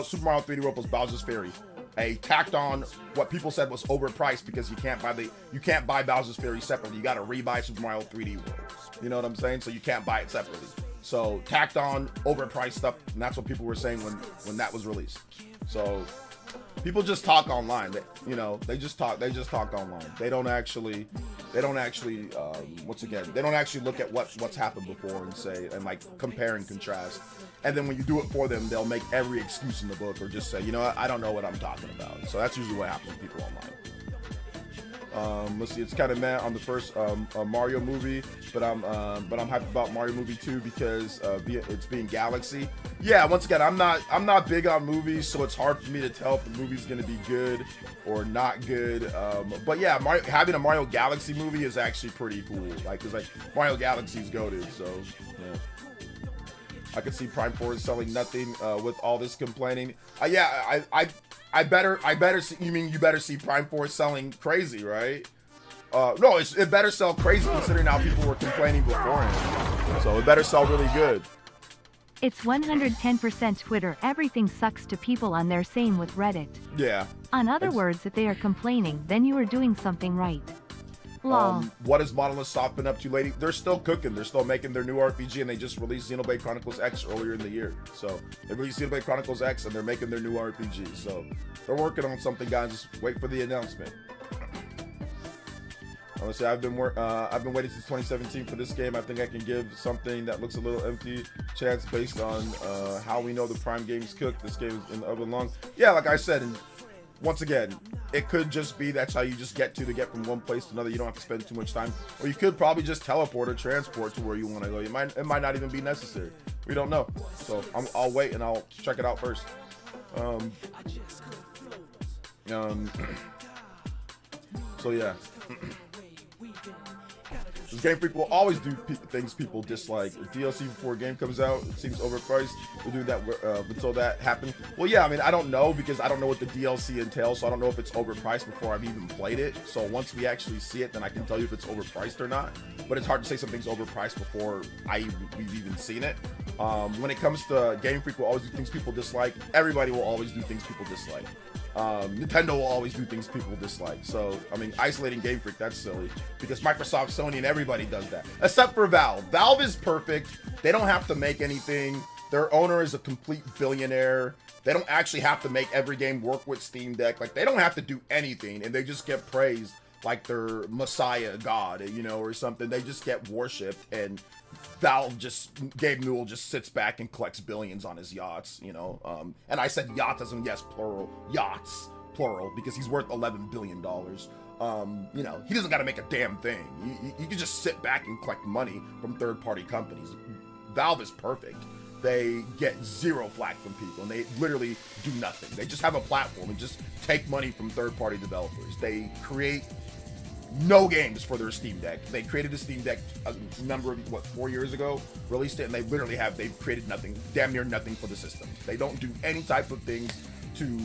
Super Mario 3D World was Bowser's Fury. A tacked on what people said was overpriced because you can't buy Bowser's Fury separately. You got to rebuy Super Mario 3D World. You know what I'm saying? So you can't buy it separately. So tacked on, overpriced stuff, and that's what people were saying when that was released. So people just talk online. They just talk online. They don't actually they don't actually look at what's happened before and say, and like compare and contrast. And then when you do it for them, they'll make every excuse in the book or just say, you know what, I don't know what I'm talking about. So that's usually what happens with people online. Let's see, it's kind of mad on the first Mario movie, but I'm hyped about Mario movie 2 because it's being Galaxy. Yeah, once again, I'm not big on movies, so it's hard for me to tell if the movie's gonna be good or not good. But yeah, having a Mario Galaxy movie is actually pretty cool. Cause Mario Galaxy's goated, so yeah. I could see Prime 4 selling nothing with all this complaining. Yeah, I better see, you better see Prime 4 selling crazy, right? No, it better sell crazy considering how people were complaining beforehand. So it better sell really good. It's 110% Twitter. Everything sucks to people on there, same with Reddit. Yeah. In other words, if they are complaining, then you are doing something right. Lol. What has Monolith Soft been up to lately? They're still cooking. They're still making their new RPG, and they just released Xenoblade Chronicles X earlier in the year. So they released Xenoblade Chronicles X, and they're making their new RPG. So they're working on something, guys. Just wait for the announcement. Honestly, I've been waiting since 2017 for this game. I think I can give something that looks a little empty chance based on how we know the Prime games cook. This game is in the oven long. Yeah, like I said, and once again, it could just be that's how you just get from one place to another. You don't have to spend too much time, or you could probably just teleport or transport to where you want to go. It might not even be necessary. We don't know. So I'll wait and I'll check it out first. So yeah. This Game Freak will always do things people dislike. DLC before a game comes out, it seems overpriced. We'll do that until that happens. Well, yeah, I mean, I don't know because I don't know what the DLC entails, so I don't know if it's overpriced before I've even played it. So once we actually see it, then I can tell you if it's overpriced or not. But it's hard to say something's overpriced before we've even seen it. When it comes to Game Freak will always do things people dislike. Everybody will always do things people dislike. Nintendo will always do things people dislike. So, I mean, isolating Game Freak, that's silly. Because Microsoft, Sony, and everybody does that. Except for Valve. Valve is perfect. They don't have to make anything. Their owner is a complete billionaire. They don't actually have to make every game work with Steam Deck. Like, they don't have to do anything, and they just get praised like they're Messiah God, or something. They just get worshipped, and Gabe Newell just sits back and collects billions on his yachts, and I said yachts as in, yes, plural, yachts, plural, because he's worth $11 billion. He doesn't got to make a damn thing. You can just sit back and collect money from third-party companies. Valve is perfect. They get zero flack from people, and they literally do nothing. They just have a platform and just take money from third-party developers. They create no games for their Steam Deck. They created a Steam Deck a number of 4 years ago, released it, and they've created nothing, damn near nothing for the system. They don't do any type of things to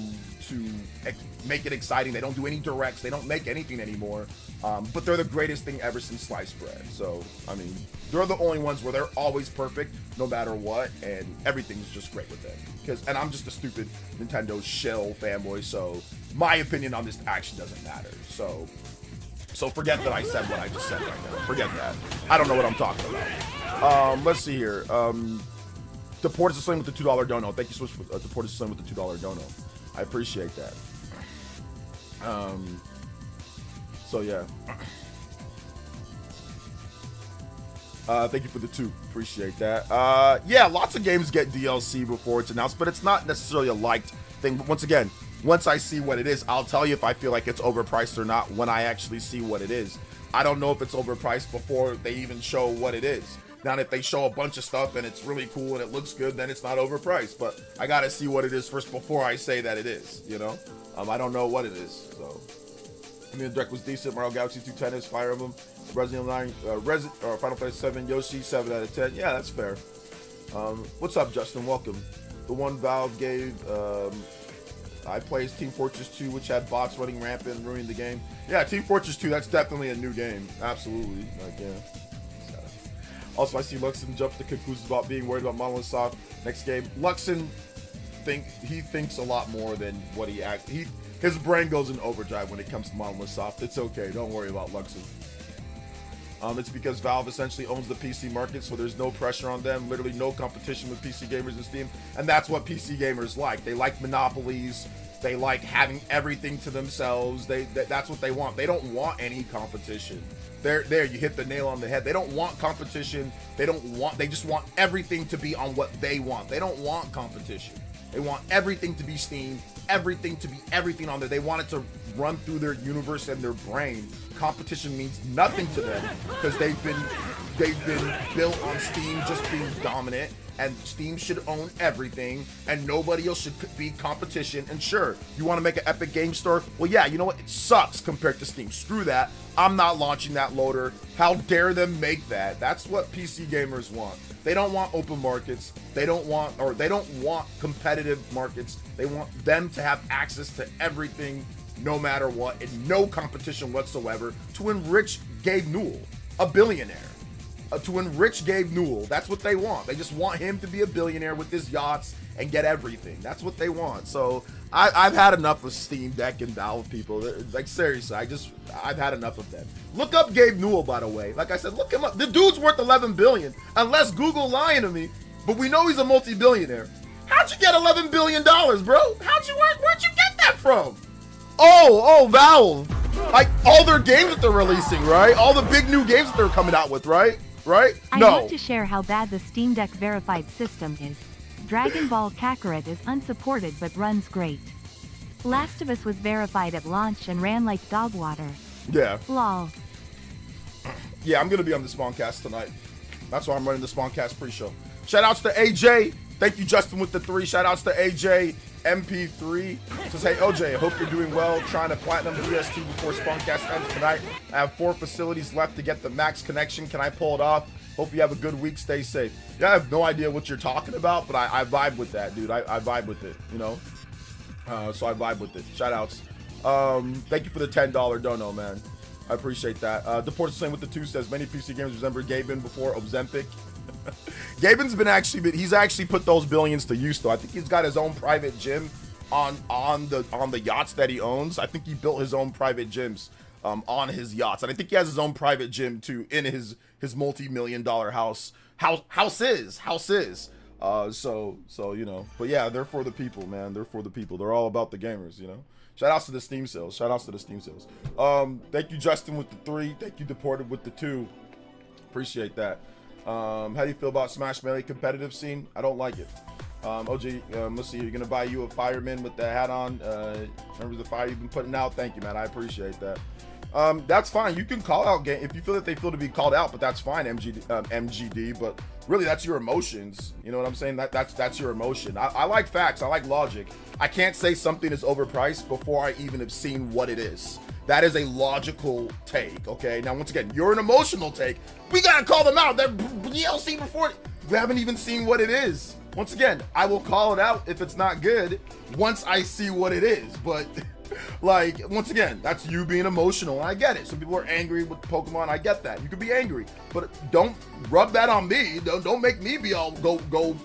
make it exciting. They don't do any directs. They don't make anything anymore. But they're the greatest thing ever since sliced bread. So, I mean, they're the only ones where they're always perfect, no matter what, and everything's just great with them. And I'm just a stupid Nintendo shell fanboy, so my opinion on this actually doesn't matter. So forget that I said what I just said right now. Forget that. I don't know what I'm talking about. Let's see here. Deport is Slim with the $2 dono. Thank you so much for Deport is Slim with the $2 dono. I appreciate that. So yeah. Thank you for the 2. Appreciate that. Yeah, lots of games get DLC before it's announced, but it's not necessarily a liked thing. But once again, once I see what it is, I'll tell you if I feel like it's overpriced or not when I actually see what it is. I don't know if it's overpriced before they even show what it is. Now, if they show a bunch of stuff and it's really cool and it looks good, then it's not overpriced. But I gotta see what it is first before I say that it is, I don't know what it is, so. I mean, the direct was decent. Mario Galaxy 2 Tennis, Fire Emblem, Resident Evil 9, Final Fantasy 7, Yoshi 7 out of 10. Yeah, that's fair. What's up, Justin? Welcome. The one Valve gave, I played Team Fortress 2, which had bots running rampant and ruining the game. Yeah, Team Fortress 2, that's definitely a new game. Absolutely. Like, yeah. Also, I see Luxon jump to conclusions about being worried about Monolith Soft next game. Luxon thinks a lot more than what his brain goes in overdrive when it comes to Monolith Soft. It's okay. Don't worry about Luxon. It's because Valve essentially owns the PC market, so there's no pressure on them. Literally no competition with PC gamers in Steam, and that's what PC gamers like. They like monopolies. They like having everything to themselves. That's what they want. They don't want any competition. There, you hit the nail on the head. They don't want competition. They just want everything to be on what they want. They don't want competition. They want everything to be Steam, everything to be everything on there. They want it to run through their universe and their brain. Competition means nothing to them because they've been built on Steam just being dominant, and Steam should own everything and nobody else should be competition. And sure, you want to make an Epic Game Store? Well, yeah, you know what? It sucks compared to Steam. Screw that. I'm not launching that loader. How dare them make that? That's what PC gamers want. They don't want open markets. They don't want competitive markets. They want them to have access to everything no matter what, and no competition whatsoever, to enrich Gabe Newell, a billionaire. To enrich Gabe Newell. That's what they want. They just want him to be a billionaire with his yachts and get everything. That's what they want. So I've had enough of Steam Deck and Valve people. Like, seriously, I've had enough of them. Look up Gabe Newell, by the way. Like I said, look him up. The dude's worth 11 billion, unless Google lying to me, but we know he's a multi-billionaire. How'd you get $11 billion, bro? Where'd you get that from? Oh, Valve. Like, all their games that they're releasing, right? All the big new games that they're coming out with, right? I want to share how bad the Steam Deck verified system is. Dragon Ball Kakarot is unsupported but runs great. Last of Us was verified at launch and ran like dog water. Yeah. Lol. Yeah, I'm going to be on the Spawncast tonight. That's why I'm running the Spawncast pre-show. Shoutouts to AJ. Thank you, Justin, with the 3. Shoutouts to AJ MP3. Says, hey, OJ, I hope you're doing well. Trying to platinum PS2 before Spawncast ends tonight. I have 4 facilities left to get the max connection. Can I pull it off? Hope you have a good week. Stay safe. Yeah, I have no idea what you're talking about, but I vibe with that, dude. I vibe with it, you know? So I vibe with it. Shoutouts. Thank you for the $10 dono, man. I appreciate that. Deported Same with the 2 says, many PC gamers remember Gaben before Ozempic. Gaben's he's actually put those billions to use, though. I think he's got his own private gym on the yachts that he owns. I think he built his own private gyms on his yachts, and I think he has his own private gym too in his multi-million-dollar house. So you know, but yeah, they're for the people, man. They're for the people. They're all about the gamers, you know. Shout outs to the Steam sales. Thank you, Justin, with the 3. Thank you, Deported, with the 2. Appreciate that. How do you feel about Smash Melee competitive scene? I don't like it. OG, let's see. You're gonna buy you a fireman with the hat on. Remember the fire you've been putting out? Thank you, man. I appreciate that. That's fine. You can call out game if you feel that they feel to be called out, but that's fine, MGD. But really, that's your emotions. You know what I'm saying? That's your emotion. I like facts. I like logic. I can't say something is overpriced before I even have seen what it is. That is a logical take, okay? Now, once again, you're an emotional take. We gotta call them out. That DLC before, we haven't even seen what it is. Once again, I will call it out if it's not good once I see what it is. But, like, once again, that's you being emotional. I get it. Some people are angry with Pokemon. I get that. You could be angry. But don't rub that on me. Don't make me be all go,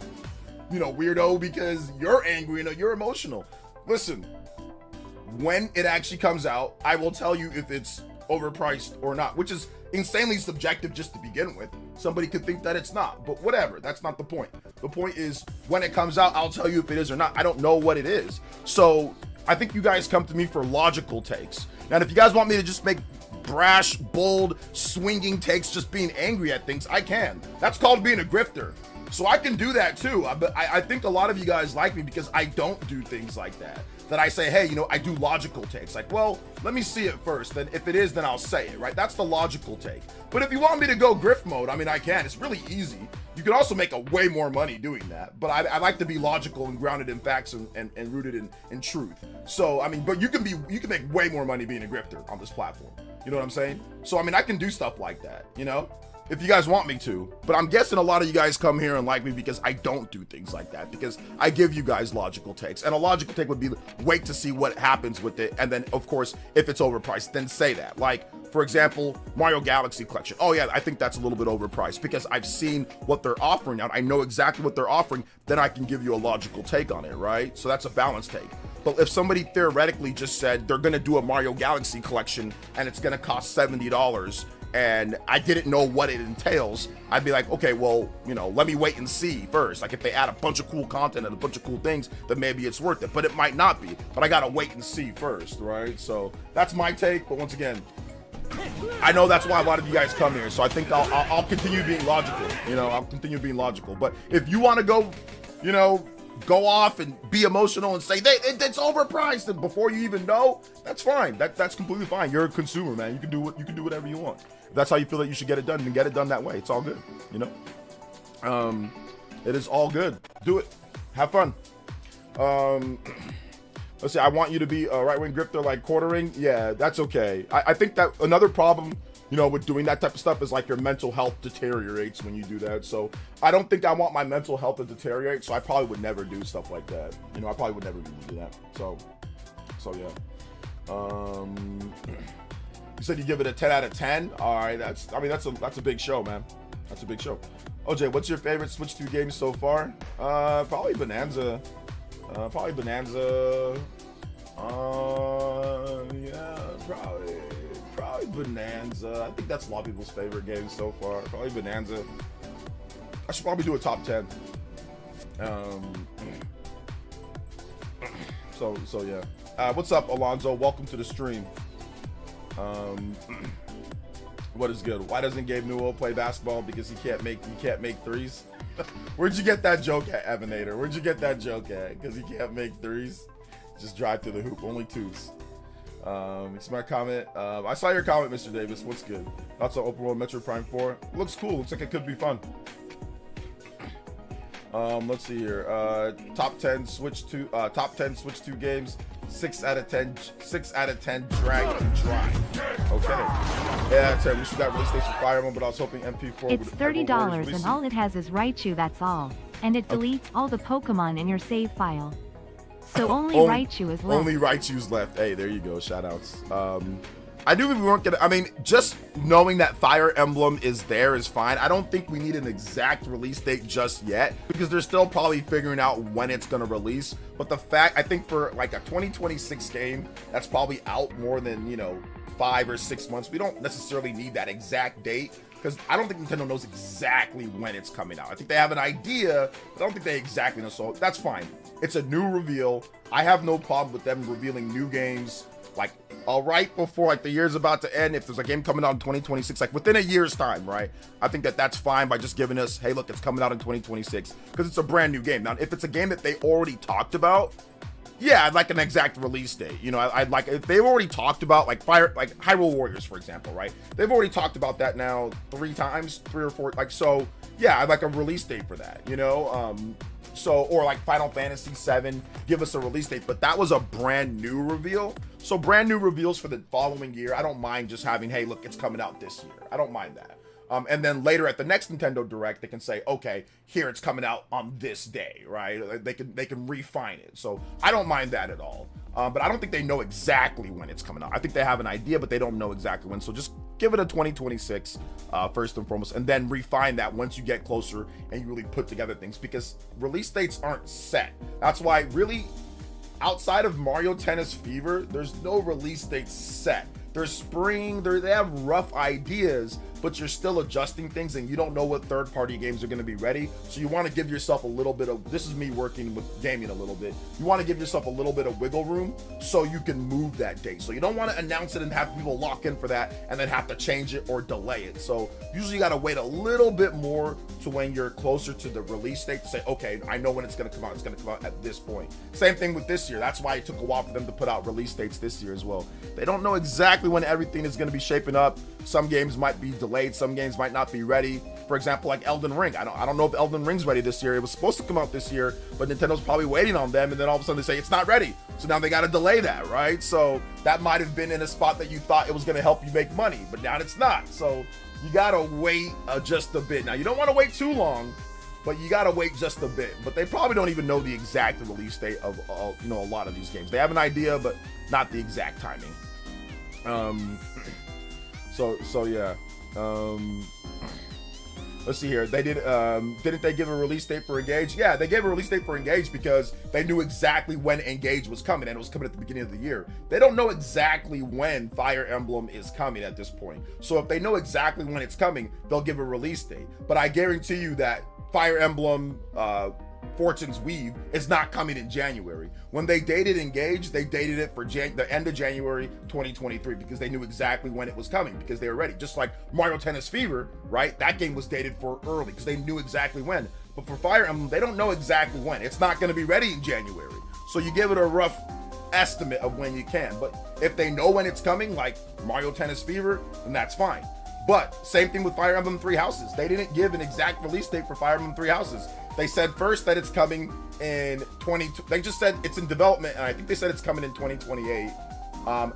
you know, weirdo because you're angry and you're emotional. Listen. When it actually comes out, I will tell you if it's overpriced or not, which is insanely subjective just to begin with. Somebody could think that it's not, but whatever. That's not the point. The point is when it comes out, I'll tell you if it is or not. I don't know what it is. So I think you guys come to me for logical takes. Now, if you guys want me to just make brash, bold, swinging takes, just being angry at things, I can. That's called being a grifter. So I can do that too. But I think a lot of you guys like me because I don't do things like that. That I say, hey, you know, I do logical takes. Like, well, let me see it first. Then if it is, then I'll say it, right? That's the logical take. But if you want me to go grift mode, I mean, I can. It's really easy. You can also make way more money doing that. But I like to be logical and grounded in facts and rooted in truth. So, I mean, but you can make way more money being a grifter on this platform. You know what I'm saying? So, I mean, I can do stuff like that, you know? If you guys want me to, but I'm guessing a lot of you guys come here and like me because I don't do things like that, because I give you guys logical takes, and a logical take would be wait to see what happens with it, and then of course if it's overpriced then say that. Like For example, Mario Galaxy Collection. Oh yeah, I think that's a little bit overpriced because I've seen what they're offering now. I know exactly what they're offering. Then I can give you a logical take on it, right? So that's a balanced take. But if somebody theoretically just said they're going to do a Mario Galaxy Collection and it's going to cost $70 and I didn't know what it entails, I'd be like, okay, well, you know, let me wait and see first. Like if they add a bunch of cool content and a bunch of cool things, then maybe it's worth it, but it might not be. But I got to wait and see first, right? So that's my take. But once again, I know that's why a lot of you guys come here. So I think I'll continue being logical, you know, I'll continue being logical. But if you want to go, you know, go off and be emotional and say it's overpriced and before you even know, that's fine. That's completely fine. You're a consumer, man. You can do whatever you want. If that's how you feel that you should get it done, then get it done that way. It's all good, you know. It is all good. Do it. Have fun. Let's see. I want you to be a right-wing grifter like quartering. Yeah, that's okay. I think that another problem, you know, with doing that type of stuff is like your mental health deteriorates when you do that. So I don't think I want my mental health to deteriorate. So I probably would never do stuff like that. You know, I probably would never do that. So yeah. You said you give it a 10 out of 10. All right, that's a big show, man. That's a big show. OJ, what's your favorite Switch 2 game so far? Probably Bonanza. Yeah, probably Bonanza. I think that's a lot of people's favorite game so far. Probably Bonanza. I should probably do a top 10. So yeah. What's up, Alonzo? Welcome to the stream. What is good? Why doesn't Gabe Newell play basketball? Because he can't make threes. Where'd you get that joke at, Evanator? Where'd you get that joke at? Because he can't make threes. Just drive to the hoop. Only twos. It's my comment. I saw your comment, Mr. Davis. What's good? Thoughts on Open World Metroid Prime 4? Looks cool. Looks like it could be fun. Let's see here. Top 10 Switch 2 games. 6 out of 10 Drag and Drive. Okay. Yeah, 10. We should got PlayStation Fire Emblem, but I was hoping MP4 It's $30 and all it has is Raichu, that's all. And it deletes all the Pokemon in your save file. So only Raichu is left. Only Raichu's left. Hey, there you go. Shoutouts. I knew we weren't gonna. I mean, just knowing that Fire Emblem is there is fine. I don't think we need an exact release date just yet because they're still probably figuring out when it's gonna release. But the fact, I think for like a 2026 game, that's probably out more than 5 or 6 months. We don't necessarily need that exact date because I don't think Nintendo knows exactly when it's coming out. I think they have an idea, but I don't think they exactly know. So that's fine. It's a new reveal. I have no problem with them revealing new games like right before like the year's about to end. If there's a game coming out in 2026, like within a year's time, right? I think that's fine by just giving us, hey, look, it's coming out in 2026 because it's a brand new game. Now, if it's a game that they already talked about, yeah, I'd like an exact release date. I'd like if they've already talked about like Hyrule Warriors, for example, right? They've already talked about that now 3 or 4, like, so yeah, I'd like a release date for that, So, or like Final Fantasy VII, give us a release date, but that was a brand new reveal. So brand new reveals for the following year, I don't mind just having, hey, look, it's coming out this year. I don't mind that. And then later at the next Nintendo Direct, they can say, okay, here it's coming out on this day, right? They can refine it. So I don't mind that at all. But I don't think they know exactly when it's coming out. I think they have an idea, but they don't know exactly when. So just give it a 2026 first and foremost, and then refine that once you get closer and you really put together things, because release dates aren't set. That's why really outside of Mario Tennis Fever, there's no release date set. There's spring, they have rough ideas, but you're still adjusting things and you don't know what third-party games are going to be ready. So you want to give yourself a little bit of, this is me working with Damien a little bit, you want to give yourself a little bit of wiggle room so you can move that date. So you don't want to announce it and have people lock in for that and then have to change it or delay it. So usually you got to wait a little bit more to when you're closer to the release date to say, okay, I know when it's going to come out. It's going to come out at this point. Same thing with this year. That's why it took a while for them to put out release dates this year as well. They don't know exactly when everything is going to be shaping up. Some games might be delayed. Some games might not be ready. For example, like Elden Ring. I don't know if Elden Ring's ready this year. It was supposed to come out this year, but Nintendo's probably waiting on them, and then all of a sudden they say it's not ready. So now they got to delay that, right? So that might have been in a spot that you thought it was going to help you make money, but now it's not. So you got to wait just a bit. Now, you don't want to wait too long, but you got to wait just a bit. But they probably don't even know the exact release date of a lot of these games. They have an idea, but not the exact timing. So yeah. Let's see here. They didn't they give a release date for Engage? Yeah, they gave a release date for Engage because they knew exactly when Engage was coming, and it was coming at the beginning of the year. They don't know exactly when Fire Emblem is coming at this point. So if they know exactly when it's coming, they'll give a release date. But I guarantee you that Fire Emblem Fortune's Weave is not coming in January. When they dated Engage, they dated it for the end of January 2023 because they knew exactly when it was coming because they were ready. Just like Mario Tennis Fever, right? That game was dated for early because they knew exactly when. But for Fire Emblem, they don't know exactly when. It's not going to be ready in January. So you give it a rough estimate of when you can. But if they know when it's coming, like Mario Tennis Fever, then that's fine. But same thing with Fire Emblem Three Houses. They didn't give an exact release date for Fire Emblem Three Houses. They said first that it's coming in they just said it's in development, and I think they said it's coming in 2028.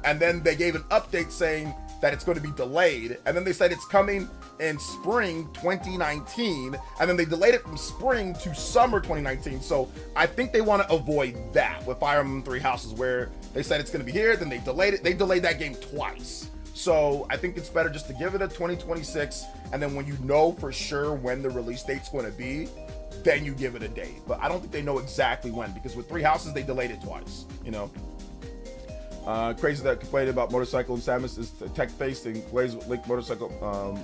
And then they gave an update saying that it's going to be delayed. And then they said it's coming in spring 2019. And then they delayed it from spring to summer 2019. So I think they want to avoid that with Fire Emblem Three Houses, where they said it's going to be here, then they delayed it. They delayed that game twice. So I think it's better just to give it a 2026, and then when you know for sure when the release date's going to be, then you give it a date. But I don't think they know exactly when, because with Three Houses they delayed it twice. You know, crazy that complained about Motorcycle and Samus is the tech-based and Blaze Link Motorcycle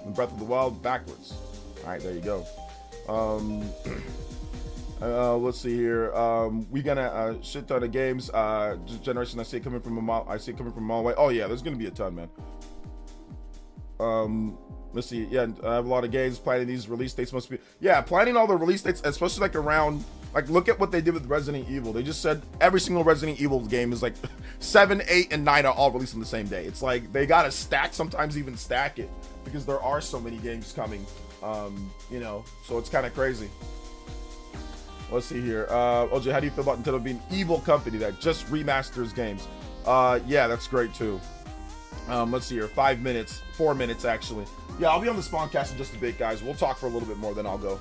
in Breath of the Wild backwards. All right, there you go. Let's see here. We gonna shit ton of games. Generation, I see it coming from a mile. I see it coming from a mile away. Oh yeah, there's gonna be a ton, man. Let's see. Yeah, I have a lot of games. Planning these release dates must be. Yeah, planning all the release dates, especially like around. Like, look at what they did with Resident Evil. They just said every single Resident Evil game is like 7, 8, and 9 are all released on the same day. It's like they gotta stack, sometimes even stack it, because there are so many games coming. You know, so it's kind of crazy. Let's see here. OJ, how do you feel about Nintendo being an evil company that just remasters games? Yeah, that's great too. Let's see here. 5 minutes, 4 minutes actually. Yeah, I'll be on the Spawncast in just a bit, guys. We'll talk for a little bit more, then I'll go.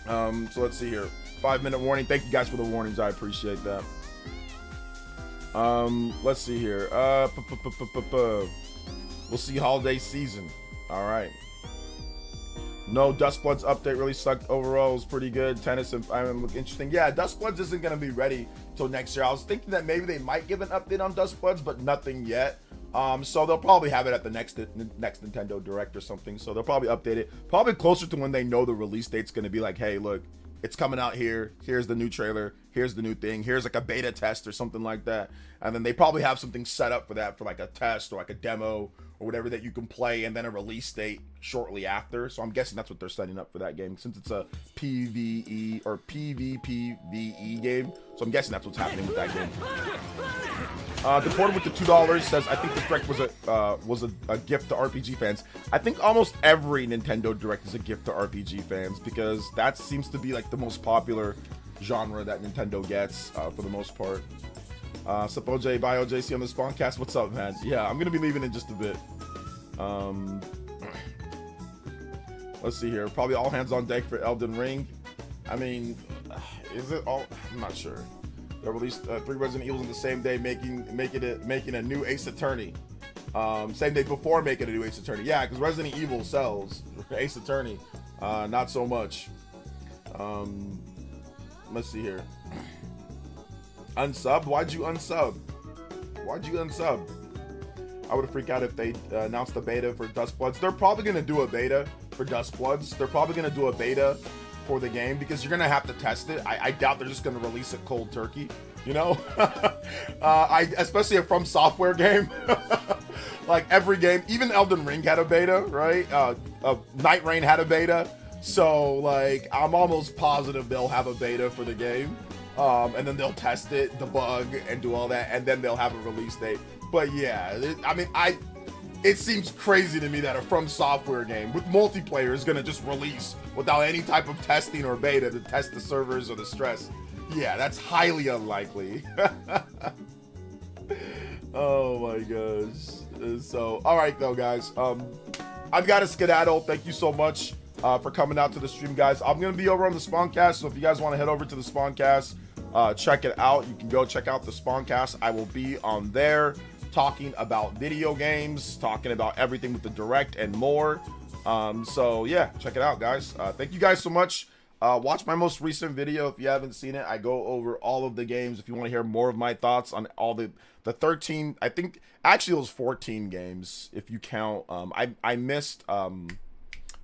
So let's see here. 5-minute warning. Thank you guys for the warnings. I appreciate that. Let's see here. We'll see holiday season. All right. No, Dustbloods update really sucked overall. It was pretty good. Tennis and I look interesting. Yeah, Dustbloods isn't going to be ready till next year. I was thinking that maybe they might give an update on Dustbloods, but nothing yet. So they'll probably have it at the next Nintendo Direct or something. So they'll probably update it probably closer to when they know the release date's going to be like, hey, look, it's coming out here. Here's the new trailer. Here's the new thing. Here's like a beta test or something like that. And then they probably have something set up for that, for like a test or like a demo or whatever that you can play, and then a release date shortly after. So I'm guessing that's what they're setting up for that game, since it's a PvE or PvPvE game. So I'm guessing that's what's happening with that game. Deported with the $2 says, I think the Direct was a gift to RPG fans. I think almost every Nintendo Direct is a gift to RPG fans, because that seems to be like the most popular genre that Nintendo gets for the most part. Sup OJ, bye OJC on the Spawncast. What's up, man? Yeah, I'm gonna be leaving in just a bit. Let's see here. Probably all hands on deck for Elden Ring. I mean, is it all? I'm not sure. They released 3 Resident Evils on the same day, making a new Ace Attorney. Same day before making a new Ace Attorney. Yeah, because Resident Evil sells. Ace Attorney, not so much. Let's see here. Unsub? Why'd you unsub? Why'd you unsub? I would have freaked out if they announced a beta for Dustbloods. They're probably going to do a beta for Dustbloods. They're probably going to do a beta for the game, because you're going to have to test it. I doubt they're just going to release it cold turkey, you know? Especially a From Software game. Like every game, even Elden Ring had a beta, right? Night Rain had a beta. So, like, I'm almost positive they'll have a beta for the game. And then they'll test it, debug, and do all that, and then they'll have a release date. But yeah, it seems crazy to me that a From Software game with multiplayer is gonna just release without any type of testing or beta to test the servers or the stress. Yeah, that's highly unlikely. Oh my gosh. So, all right though, guys. I've got to skedaddle. Thank you so much for coming out to the stream, guys. I'm gonna be over on the Spawncast, so if you guys want to head over to the Spawncast, check it out. You can go check out the Spawncast. I will be on there talking about video games, talking about everything with the Direct and more. So yeah, check it out, guys. Thank you guys so much. Watch my most recent video if you haven't seen it. I go over all of the games. If you want to hear more of my thoughts on all the 13, I think actually it was 14 games if you count. I missed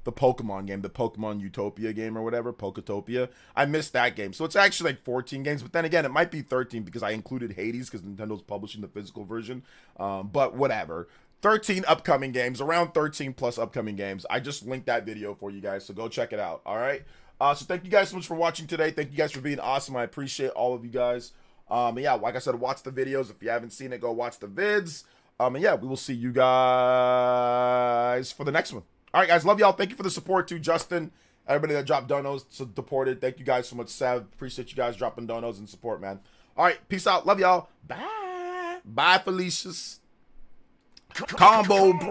the Pokemon game, the Pokemon Utopia game or whatever, Poketopia. I missed that game. So it's actually like 14 games, but then again, it might be 13 because I included Hades because Nintendo's publishing the physical version. But whatever. 13 upcoming games, around 13 plus upcoming games. I just linked that video for you guys, so go check it out. All right. So thank you guys so much for watching today. Thank you guys for being awesome. I appreciate all of you guys. And yeah, like I said, watch the videos. If you haven't seen it, go watch the vids. And yeah, we will see you guys for the next one. All right, guys. Love y'all. Thank you for the support too, Justin. Everybody that dropped donos, supported. Thank you guys so much, Sev. Appreciate you guys dropping donos and support, man. All right, peace out. Love y'all. Bye. Bye, Felicia's. Combo break.